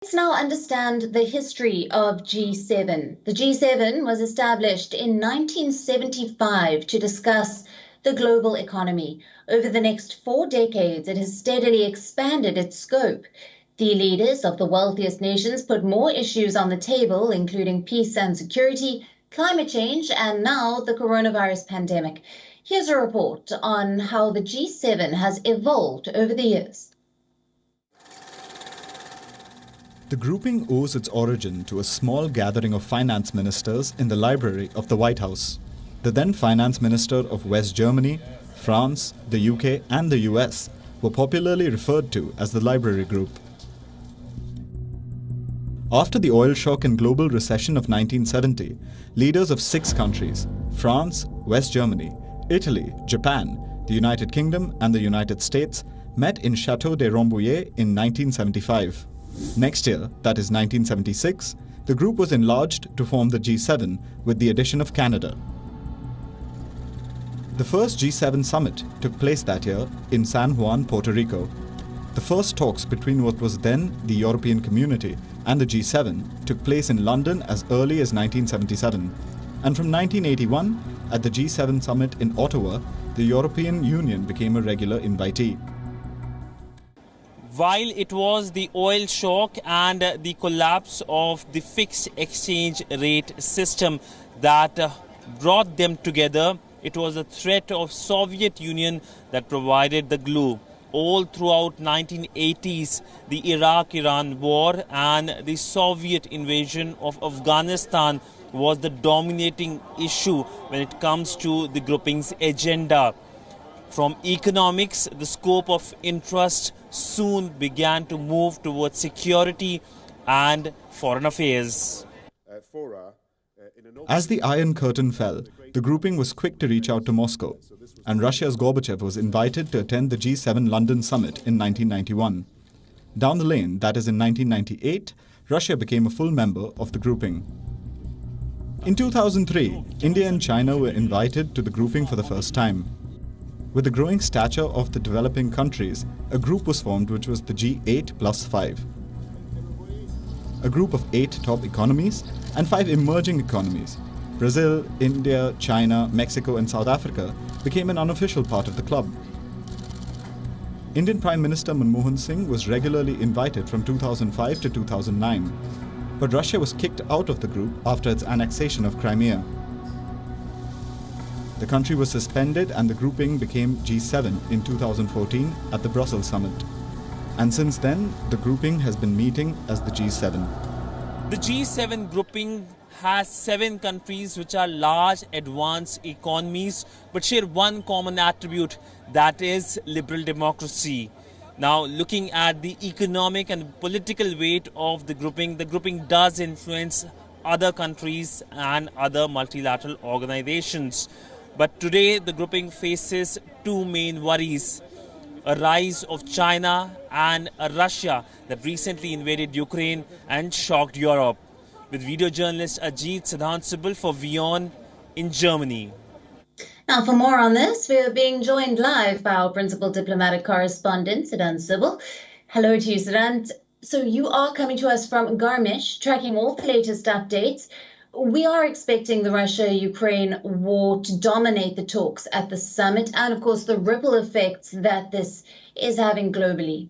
Let's now understand the history of G7. The G7 was established in 1975 to discuss the global economy. Over the next 4 decades, it has steadily expanded its scope. The leaders of the wealthiest nations put more issues on the table, including peace and security, climate change, and now the coronavirus pandemic. Here's a report on how the G7 has evolved over the years. The grouping owes its origin to a small gathering of finance ministers in the library of the White House. The then finance minister of West Germany, France, the UK and the US were popularly referred to as the Library Group. After the oil shock and global recession of 1970, leaders of 6 countries, France, West Germany, Italy, Japan, the United Kingdom and the United States, met in Château de Rambouillet in 1975. Next year, that is 1976, the group was enlarged to form the G7 with the addition of Canada. The first G7 summit took place that year in San Juan, Puerto Rico. The first talks between what was then the European Community and the G7 took place in London as early as 1977. And from 1981, at the G7 summit in Ottawa, the European Union became a regular invitee. While it was the oil shock and the collapse of the fixed exchange rate system that brought them together, it was the threat of Soviet Union that provided the glue. All throughout 1980s, the Iraq-Iran war and the Soviet invasion of Afghanistan was the dominating issue when it comes to the grouping's agenda. From economics, the scope of interest soon began to move towards security and foreign affairs. As the Iron Curtain fell, the grouping was quick to reach out to Moscow, and Russia's Gorbachev was invited to attend the G7 London summit in 1991. Down the lane, that is in 1998, Russia became a full member of the grouping. In 2003, India and China were invited to the grouping for the first time. With the growing stature of the developing countries, a group was formed which was the G8 plus 5. A group of 8 top economies and 5 emerging economies, Brazil, India, China, Mexico and South Africa, became an unofficial part of the club. Indian Prime Minister Manmohan Singh was regularly invited from 2005 to 2009, but Russia was kicked out of the group after its annexation of Crimea. The country was suspended and the grouping became G7 in 2014 at the Brussels summit. And since then, the grouping has been meeting as the G7. The G7 grouping has 7 countries which are large, advanced economies, but share one common attribute, that is liberal democracy. Now, looking at the economic and political weight of the grouping does influence other countries and other multilateral organizations. But today, the grouping faces 2 main worries: a rise of China and a Russia that recently invaded Ukraine and shocked Europe. With video journalist Ajit Siddhant Sibbal for WION in Germany. Now, for more on this, we are being joined live by our principal diplomatic correspondent, Siddhant Sibbal. Hello to you, Siddhant. So you are coming to us from Garmisch, tracking all the latest updates. We are expecting the Russia-Ukraine war to dominate the talks at the summit and, of course, the ripple effects that this is having globally.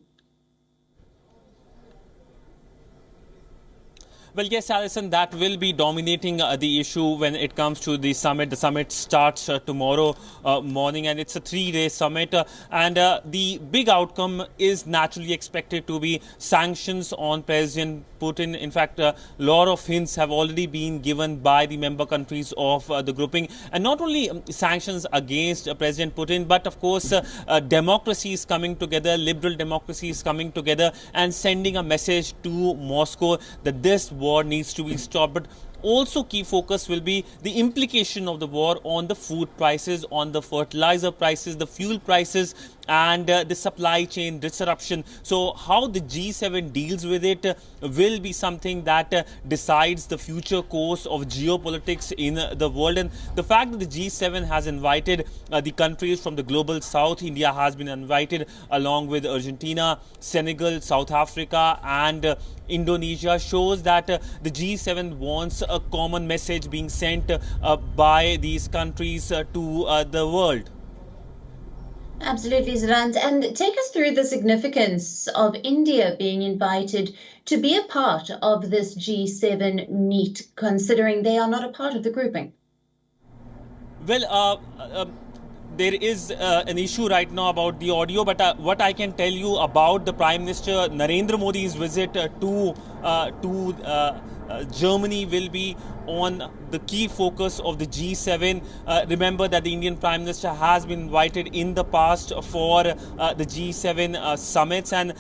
Well, yes, Alison, that will be dominating the issue when it comes to the summit. The summit starts tomorrow morning, and it's a 3-day summit. And the big outcome is naturally expected to be sanctions on President Putin. In fact, a lot of hints have already been given by the member countries of the grouping. And not only sanctions against President Putin, but of course, democracy is coming together, liberal democracy is coming together and sending a message to Moscow that this war needs to be stopped. But also key focus will be the implication of the war on the food prices, on the fertilizer prices, the fuel prices, and the supply chain disruption. So how the G7 deals with it will be something that decides the future course of geopolitics in the world. And the fact that the G7 has invited the countries from the global south, India has been invited along with Argentina, Senegal, South Africa and Indonesia, shows that the G7 wants a common message being sent by these countries to the world. Absolutely, Siddhant. And take us through the significance of India being invited to be a part of this G7 meet, considering they are not a part of the grouping. Well, there is an issue right now about the audio, but what I can tell you about the Prime Minister Narendra Modi's visit to Germany will be on the key focus of the G7. Remember that the Indian Prime Minister has been invited in the past for the G7 summits, and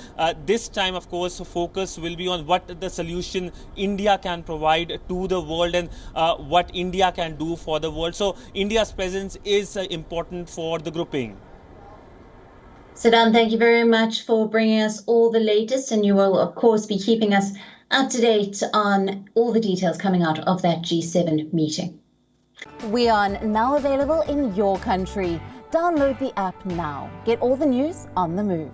this time, of course, focus will be on what the solution India can provide to the world and what India can do for the world. So India's presence is important for the grouping. Siddhant, thank you very much for bringing us all the latest, and you will, of course, be keeping us up to date on all the details coming out of that G7 meeting. WION, now available in your country. Download the app now. Get all the news on the move.